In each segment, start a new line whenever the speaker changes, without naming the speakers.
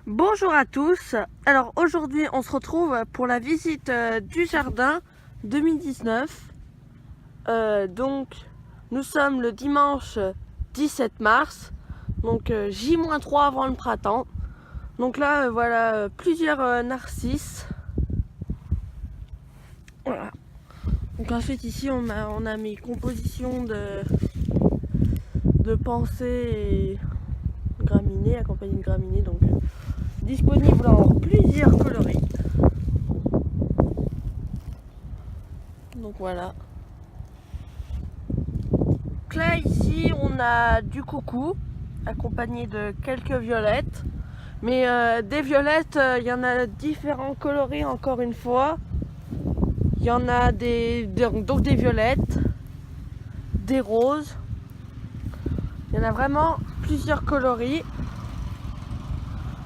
Bonjour à tous, alors aujourd'hui on se retrouve pour la visite du jardin 2019. Donc nous sommes le dimanche 17 mars, donc J-3 avant le printemps. Donc là voilà plusieurs narcisses. Voilà. Donc ensuite ici on a mes compositions de pensées et graminées, accompagnées de graminées, donc disponibles en plusieurs coloris. Donc voilà. Donc là ici on a du coucou accompagné de quelques violettes. Mais des violettes, il y en a différents coloris encore une fois. Il y en a donc des violettes, des roses. Il y en a vraiment plusieurs coloris.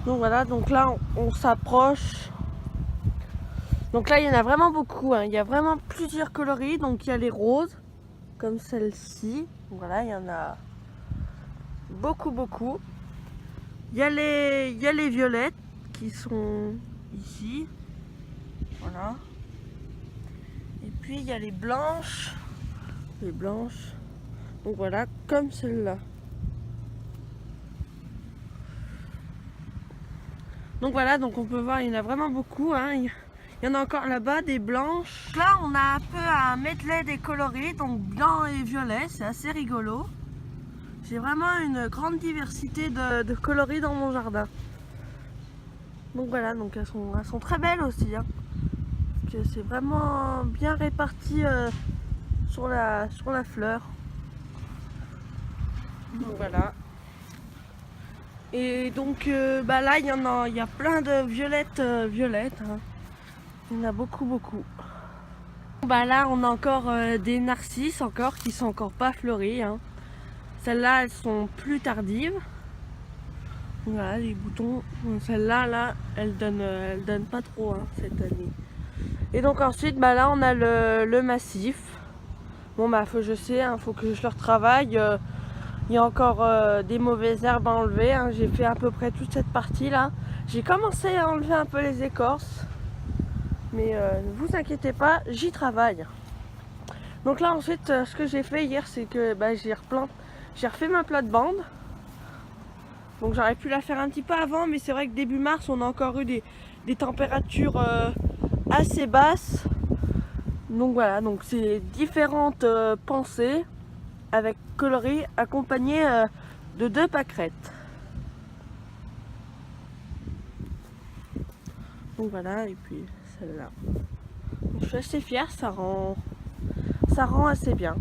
Donc voilà, donc là on s'approche. Donc là il y en a vraiment beaucoup, hein. Il y a vraiment plusieurs coloris. Donc il y a les roses, comme celle-ci. Voilà, il y en a beaucoup. Il y a les violettes qui sont ici. Voilà. Et puis il y a les blanches. Les blanches. Donc voilà, comme celle-là. Donc voilà, donc on peut voir, il y en a vraiment beaucoup, hein. Il y en a encore là-bas, des blanches. Là, on a un peu un medley des coloris, donc blanc et violet, c'est assez rigolo. J'ai vraiment une grande diversité de coloris dans mon jardin. Donc voilà, donc elles sont très belles aussi, hein. Parce que c'est vraiment bien réparti sur la fleur. Donc voilà. Et donc là il y a plein de violettes violettes, hein. Il y en a beaucoup. Là on a encore des narcisses encore qui sont encore pas fleuries, hein. Celles-là elles sont plus tardives. Voilà les boutons. Celle-là là elle donne pas trop, hein, cette année. Et donc ensuite là on a le massif. Bon je sais, hein, faut que je le retravaille. Il y a encore des mauvaises herbes à enlever, hein. J'ai fait à peu près toute cette partie là. J'ai commencé à enlever un peu les écorces. Mais ne vous inquiétez pas, j'y travaille. Donc là ensuite ce que j'ai fait hier c'est que j'ai refait ma plate-bande. Donc j'aurais pu la faire un petit peu avant, mais c'est vrai que début mars on a encore eu des températures assez basses. Donc voilà, donc c'est différentes pensées avec coloris accompagnées de 2 pâquerettes. Donc voilà, et puis celle-là. Je suis assez fière, ça rend assez bien.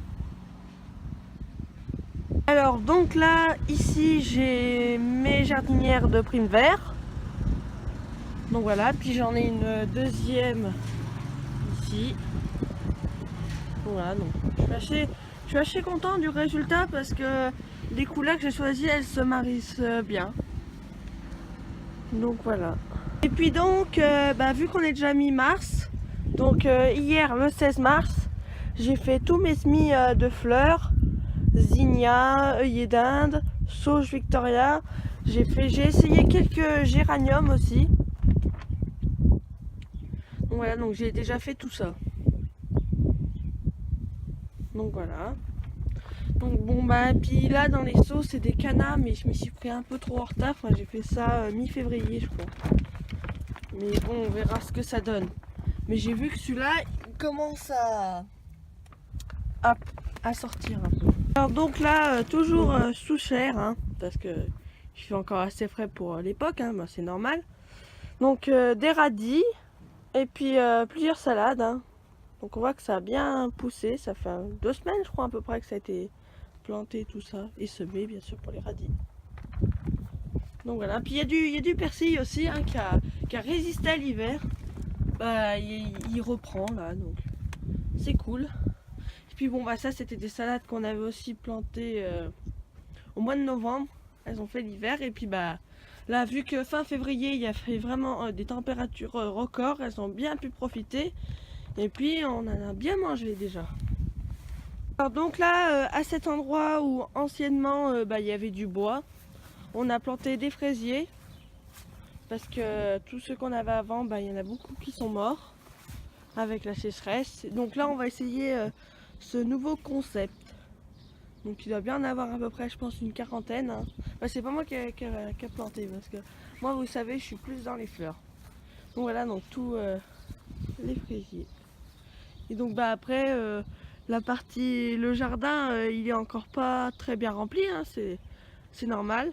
Alors donc là, ici j'ai mes jardinières de prime vert. Donc voilà, puis j'en ai une deuxième ici. Donc voilà, donc je suis assez content du résultat parce que les couleurs que j'ai choisies, elles se marient bien. Donc voilà. Et puis donc, vu qu'on est déjà mi-mars, donc hier le 16 mars, j'ai fait tous mes semis de fleurs, zinnia, œillet d'Inde, sauge Victoria. J'ai essayé quelques géraniums aussi. Donc voilà, donc j'ai déjà fait tout ça. Donc voilà. Donc bon puis là dans les seaux c'est des canards, mais je m'y suis pris un peu trop en retard. Enfin, j'ai fait ça mi-février je crois. Mais bon, on verra ce que ça donne. Mais j'ai vu que celui-là il commence à sortir un peu. Alors donc là toujours sous serre, hein, parce que je suis encore assez frais pour l'époque, hein, c'est normal. Donc des radis et puis plusieurs salades, hein. Donc on voit que ça a bien poussé, ça fait 2 semaines je crois à peu près que ça a été planté tout ça et semé bien sûr pour les radis. Donc voilà, puis il y a du persil aussi, hein, qui a résisté à l'hiver. Il reprend là, donc c'est cool. Et puis bon ça c'était des salades qu'on avait aussi plantées au mois de novembre. Elles ont fait l'hiver et puis là vu que fin février il y a fait vraiment des températures records, elles ont bien pu profiter. Et puis on en a bien mangé déjà. Alors donc là à cet endroit où anciennement il y avait du bois, on a planté des fraisiers. parce que tous ceux qu'on avait avant, il y en a beaucoup qui sont morts avec la sécheresse. Donc là on va essayer ce nouveau concept. Donc il doit bien en avoir à peu près, je pense, une quarantaine. Hein. C'est pas moi qui a planté, parce que moi, vous savez, je suis plus dans les fleurs. Donc voilà, donc tous les fraisiers. Et donc après, la partie, le jardin, il est encore pas très bien rempli, hein, c'est normal,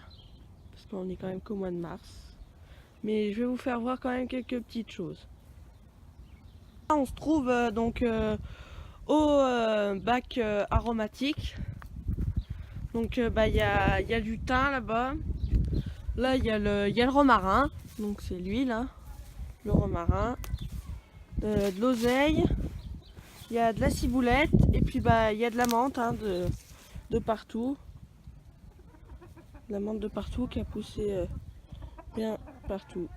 parce qu'on est quand même qu'au mois de mars. Mais je vais vous faire voir quand même quelques petites choses. Là, on se trouve donc au bac aromatique. Donc il y a du thym là-bas. Là il y a le romarin, donc c'est l'huile, hein, le romarin, de l'oseille, il y a de la ciboulette et puis il y a de la menthe, hein, de partout. La menthe de partout qui a poussé bien partout.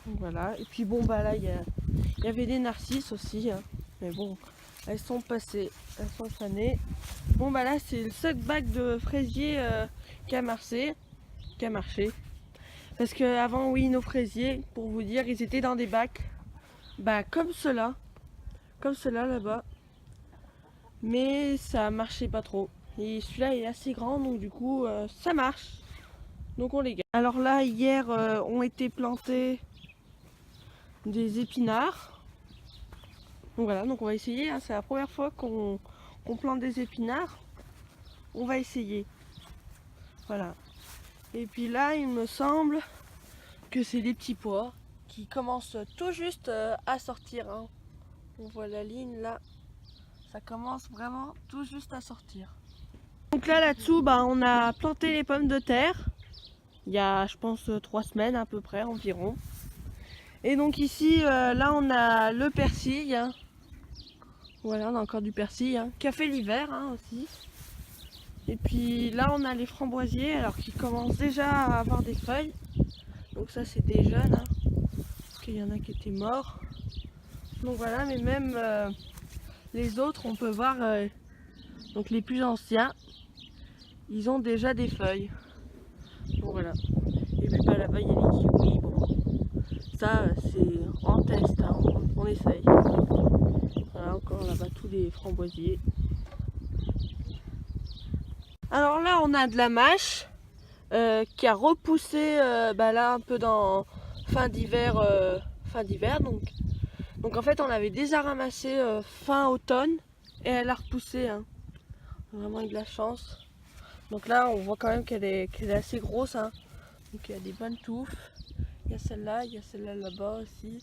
Donc voilà, et puis bon là il y avait des narcisses aussi, hein, mais bon, elles sont passées, elles sont fanées. Bon là c'est le seul bac de fraisiers qui a marché. Parce que avant, oui, nos fraisiers, pour vous dire, ils étaient dans des bacs comme cela là-bas, mais ça marchait pas trop. Et celui-là est assez grand, donc du coup ça marche, donc on les garde. Alors là hier ont été plantés des épinards. Donc voilà, donc on va essayer, hein, c'est la première fois qu'on plante des épinards. On va essayer. Voilà. Et puis là, il me semble que c'est des petits pois qui commencent tout juste à sortir. Hein. On voit la ligne là, ça commence vraiment tout juste à sortir. Donc là-dessous, on a planté les pommes de terre. Il y a, je pense, 3 semaines à peu près environ. Et donc ici, là, on a le persil. Hein. Voilà, on a encore du persil, hein, qui a fait l'hiver, hein, aussi. Et puis là, on a les framboisiers, alors qui commencent déjà à avoir des feuilles. Donc ça, c'est des jeunes, hein, parce qu'il y en a qui étaient morts. Donc voilà, mais même les autres, on peut voir, donc les plus anciens, ils ont déjà des feuilles. Donc voilà. Et puis là-bas, il y a les kiwis. Bon, ça, c'est en test, hein, on essaye. Voilà, encore là-bas, tous les framboisiers. Alors là, on a de la mâche qui a repoussé là un peu dans fin d'hiver. Donc en fait, on avait déjà ramassé fin automne et elle a repoussé. Hein. Vraiment eu de la chance. Donc là, on voit quand même qu'elle est assez grosse. Hein. Donc il y a des bonnes touffes. Il y a celle-là là-bas aussi.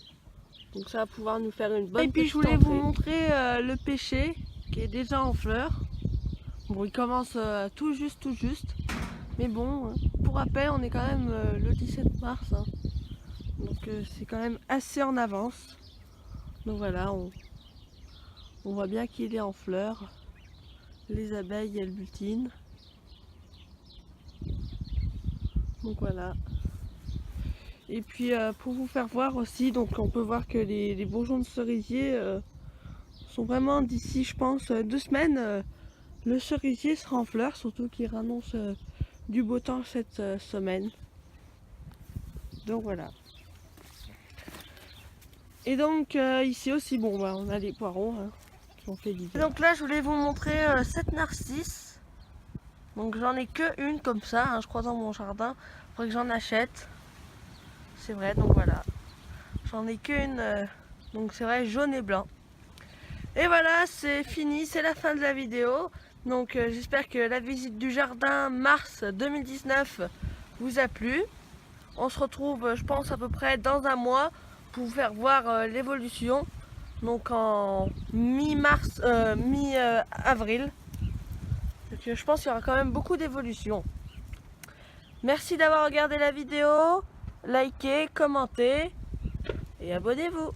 Donc ça va pouvoir nous faire une bonne. Et puis je voulais vous montrer le pêcher qui est déjà en fleurs. Bon, il commence tout juste. Mais bon, pour rappel, on est quand même le 17 mars. Hein. Donc c'est quand même assez en avance. Donc voilà, on voit bien qu'il est en fleurs. Les abeilles, elles butinent. Donc voilà. Et puis pour vous faire voir aussi, donc on peut voir que les bourgeons de cerisier sont vraiment d'ici, je pense, 2 semaines. Le cerisier sera en fleurs, surtout qu'il annonce du beau temps cette semaine. Donc voilà. Et donc ici aussi, bon, on a les poireaux, hein, qui ont fait l'hiver. Donc là, je voulais vous montrer cette narcisse. Donc j'en ai que une comme ça, hein, je crois, dans mon jardin. Il faudrait que j'en achète. C'est vrai, donc voilà. J'en ai qu'une, donc c'est vrai, jaune et blanc. Et voilà, c'est fini, c'est la fin de la vidéo. Donc j'espère que la visite du jardin mars 2019 vous a plu. On se retrouve, je pense, à peu près dans un mois pour vous faire voir l'évolution. Donc en mi-mars, mi-avril. Je pense qu'il y aura quand même beaucoup d'évolution. Merci d'avoir regardé la vidéo. Likez, commentez et abonnez-vous.